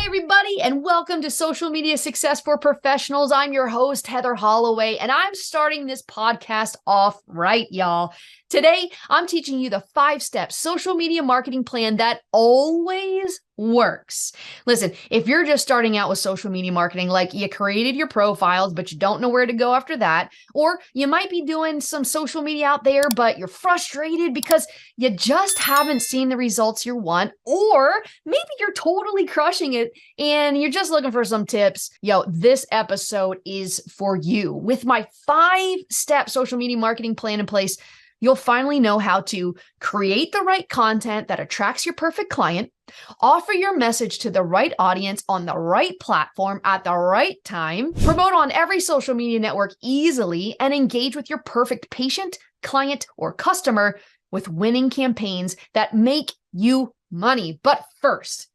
Hi, everybody, and welcome to Social Media Success for Professionals. I'm your host, Heather Holloway, and I'm starting this podcast off right, y'all. Today, I'm teaching you the 5-step social media marketing plan that always works. Listen, if you're just starting out with social media marketing, like you created your profiles, but you don't know where to go after that, or you might be doing some social media out there, but you're frustrated because you just haven't seen the results you want, or maybe you're totally crushing it and you're just looking for some tips, this episode is for you. With my 5-step social media marketing plan in place, you'll finally know how to create the right content that attracts your perfect client, offer your message to the right audience on the right platform at the right time, promote on every social media network easily, and engage with your perfect patient, client, or customer with winning campaigns that make you money. But first,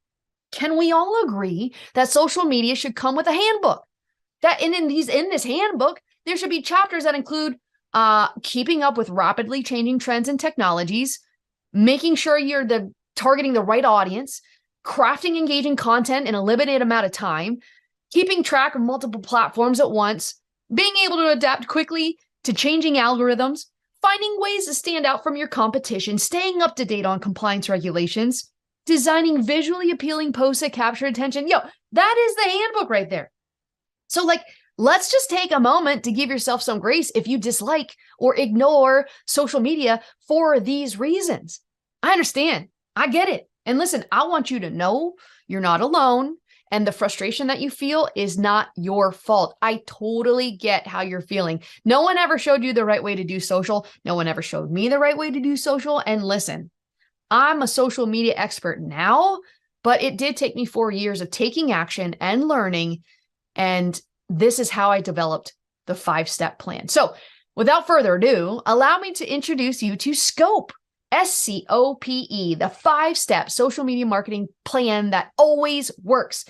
can we all agree that social media should come with a handbook? That in this handbook, there should be chapters that include keeping up with rapidly changing trends and technologies, making sure you're targeting the right audience, crafting engaging content in a limited amount of time, keeping track of multiple platforms at once, being able to adapt quickly to changing algorithms, finding ways to stand out from your competition, staying up to date on compliance regulations, designing visually appealing posts that capture attention. That is the handbook right there. So let's just take a moment to give yourself some grace if you dislike or ignore social media for these reasons. I understand. I get it. And listen, I want you to know you're not alone, and the frustration that you feel is not your fault. I totally get how you're feeling. No one ever showed you the right way to do social. No one ever showed me the right way to do social. And listen, I'm a social media expert now, but it did take me 4 years of taking action and learning. And this is how I developed the 5-step plan. So without further ado, allow me to introduce you to SCOPE, SCOPE, the 5-step social media marketing plan that always works.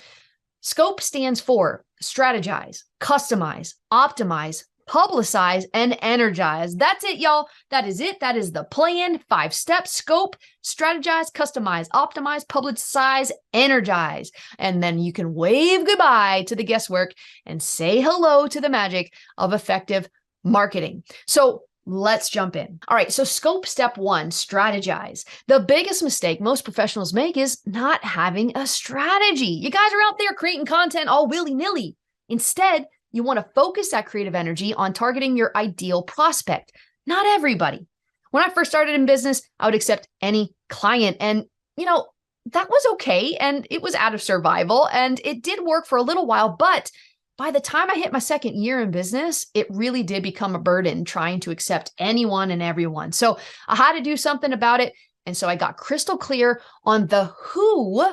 SCOPE stands for strategize, customize, optimize, publicize, and energize. That's it, y'all. That is it. That is the plan. 5-step SCOPE, strategize, customize, optimize, publicize, energize. And then you can wave goodbye to the guesswork and say hello to the magic of effective marketing. So let's jump in. All right. So SCOPE step 1, strategize. The biggest mistake most professionals make is not having a strategy. You guys are out there creating content all willy-nilly. Instead, you want to focus that creative energy on targeting your ideal prospect, not everybody. When I first started in business, I would accept any client. And, that was okay. And it was out of survival. And it did work for a little while. But by the time I hit my 2nd year in business, it really did become a burden trying to accept anyone and everyone. So I had to do something about it. And so I got crystal clear on the who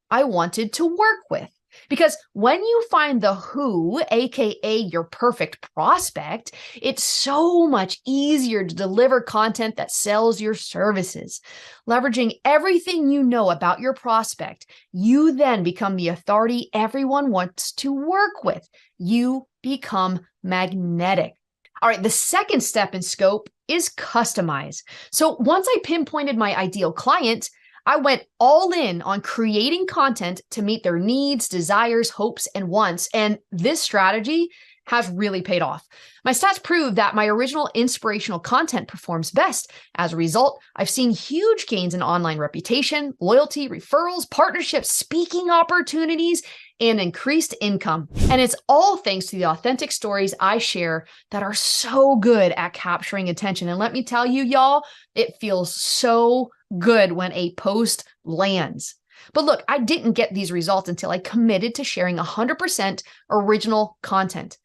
I wanted to work with. Because when you find the who, aka your perfect prospect, it's so much easier to deliver content that sells your services. Leveraging everything you know about your prospect, you then become the authority everyone wants to work with. You become magnetic. All right, the 2nd step in SCOPE is customize. So once I pinpointed my ideal client, I went all in on creating content to meet their needs, desires, hopes, and wants. And this strategy has really paid off. My stats prove that my original inspirational content performs best. As a result, I've seen huge gains in online reputation, loyalty, referrals, partnerships, speaking opportunities, and increased income. And it's all thanks to the authentic stories I share that are so good at capturing attention. And let me tell you, y'all, it feels so good when a post lands. But look, I didn't get these results until I committed to sharing 100% original content.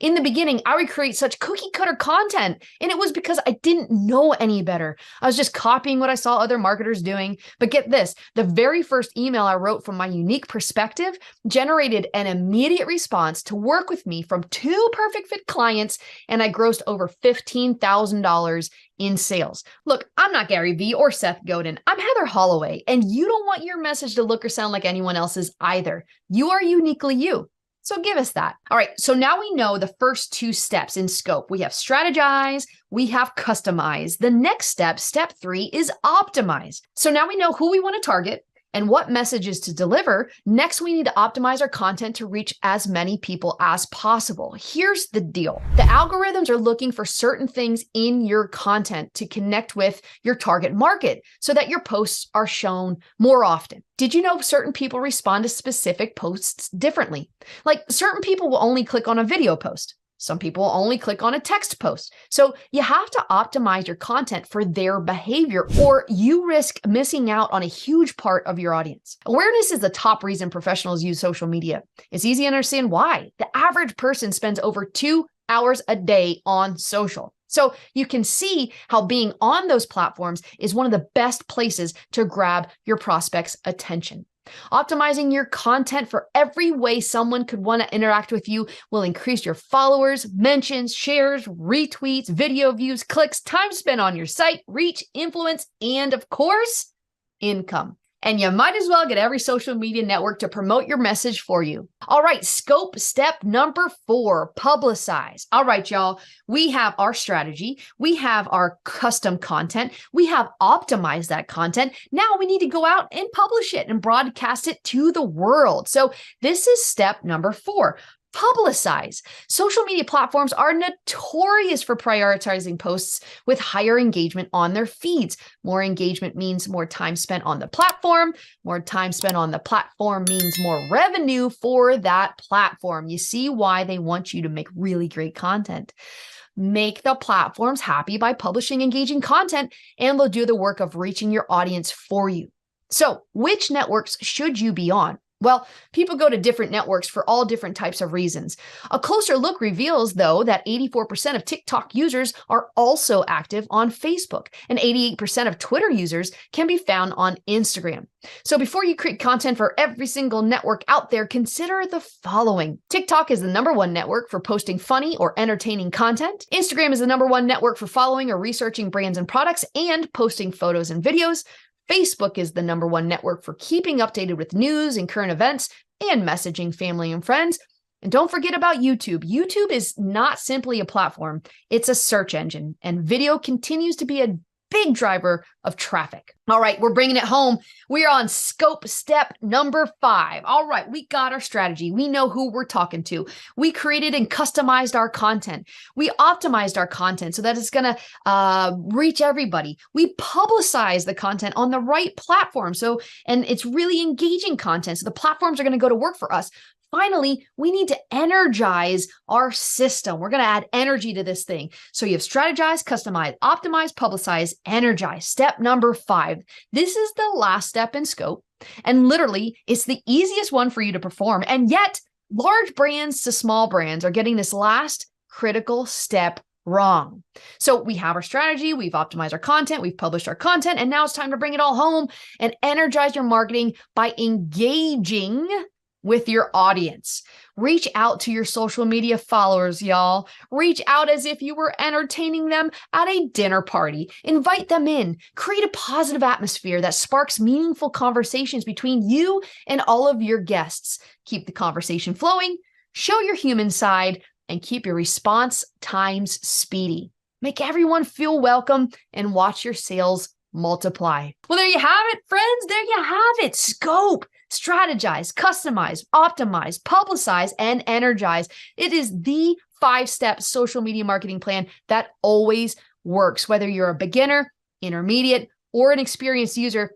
In the beginning, I would create such cookie cutter content, and it was because I didn't know any better. I was just copying what I saw other marketers doing. But get this, the very first email I wrote from my unique perspective generated an immediate response to work with me from 2 perfect fit clients, and I grossed over $15,000 in sales. Look, I'm not Gary Vee or Seth Godin. I'm Heather Holloway, and you don't want your message to look or sound like anyone else's either. You are uniquely you. So give us that. All right. So now we know the first 2 steps in SCOPE. We have strategize, we have customize. The next step, step 3, is optimize. So now we know who we want to target and what messages to deliver, next we need to optimize our content to reach as many people as possible. Here's the deal. The algorithms are looking for certain things in your content to connect with your target market so that your posts are shown more often. Did you know certain people respond to specific posts differently? Like certain people will only click on a video post. Some people will only click on a text post. So you have to optimize your content for their behavior, or you risk missing out on a huge part of your audience. Awareness is the top reason professionals use social media. It's easy to understand why. The average person spends over 2 hours a day on social. So you can see how being on those platforms is one of the best places to grab your prospects' attention. Optimizing your content for every way someone could want to interact with you will increase your followers, mentions, shares, retweets, video views, clicks, time spent on your site, reach, influence, and of course, income. And you might as well get every social media network to promote your message for you. All right, scope step number 4, publicize. All right, y'all, we have our strategy. We have our custom content. We have optimized that content. Now we need to go out and publish it and broadcast it to the world. So this is step number 4. Publicize. Social media platforms are notorious for prioritizing posts with higher engagement on their feeds. More engagement means more time spent on the platform. More time spent on the platform means more revenue for that platform. You see why they want you to make really great content. Make the platforms happy by publishing engaging content, and they'll do the work of reaching your audience for you. So, which networks should you be on? Well, people go to different networks for all different types of reasons. A closer look reveals, though, that 84% of TikTok users are also active on Facebook, and 88% of Twitter users can be found on Instagram. So before you create content for every single network out there, consider the following. TikTok is the #1 network for posting funny or entertaining content. Instagram is the #1 network for following or researching brands and products and posting photos and videos. Facebook is the #1 network for keeping updated with news and current events and messaging family and friends. And don't forget about YouTube. YouTube is not simply a platform, it's a search engine, and video continues to be a big driver of traffic. All right, we're bringing it home. We are on scope step number 5. All right, we got our strategy. We know who we're talking to. We created and customized our content. We optimized our content so that it's going to reach everybody. We publicize the content on the right platform. And it's really engaging content. So the platforms are going to go to work for us. Finally, we need to energize our system. We're going to add energy to this thing. So you have strategize, customize, optimize, publicize, energize. Step number 5. This is the last step in scope. And literally, it's the easiest one for you to perform. And yet, large brands to small brands are getting this last critical step wrong. So we have our strategy, we've optimized our content, we've published our content, and now it's time to bring it all home and energize your marketing by engaging with your audience. Reach out to your social media followers, y'all. Reach out as if you were entertaining them at a dinner party. Invite them in. Create a positive atmosphere that sparks meaningful conversations between you and all of your guests. Keep the conversation flowing, show your human side, and keep your response times speedy. Make everyone feel welcome and watch your sales multiply. Well, there you have it, friends. There you have it. Scope. Strategize, customize, optimize, publicize, and energize. It is the 5-step social media marketing plan that always works. Whether you're a beginner, intermediate, or an experienced user,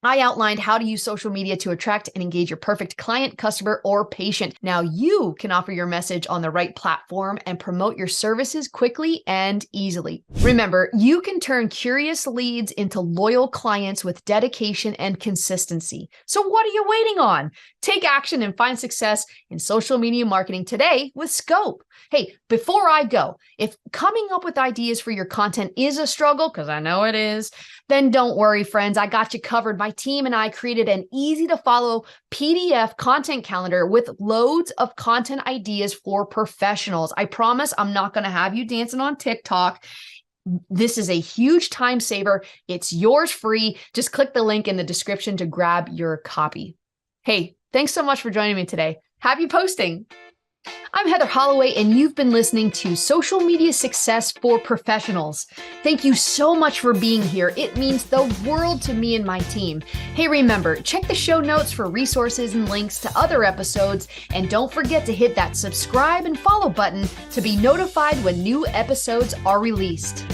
I outlined how to use social media to attract and engage your perfect client, customer, or patient. Now you can offer your message on the right platform and promote your services quickly and easily. Remember, you can turn curious leads into loyal clients with dedication and consistency. So what are you waiting on? Take action and find success in social media marketing today with Scope. Hey, before I go, if coming up with ideas for your content is a struggle, because I know it is, then don't worry, friends. I got you covered. My team and I created an easy-to-follow PDF content calendar with loads of content ideas for professionals. I promise I'm not going to have you dancing on TikTok. This is a huge time saver. It's yours free. Just click the link in the description to grab your copy. Hey, thanks so much for joining me today. Happy posting. I'm Heather Holloway, and you've been listening to Social Media Success for Professionals. Thank you so much for being here. It means the world to me and my team. Hey, remember, check the show notes for resources and links to other episodes, and don't forget to hit that subscribe and follow button to be notified when new episodes are released.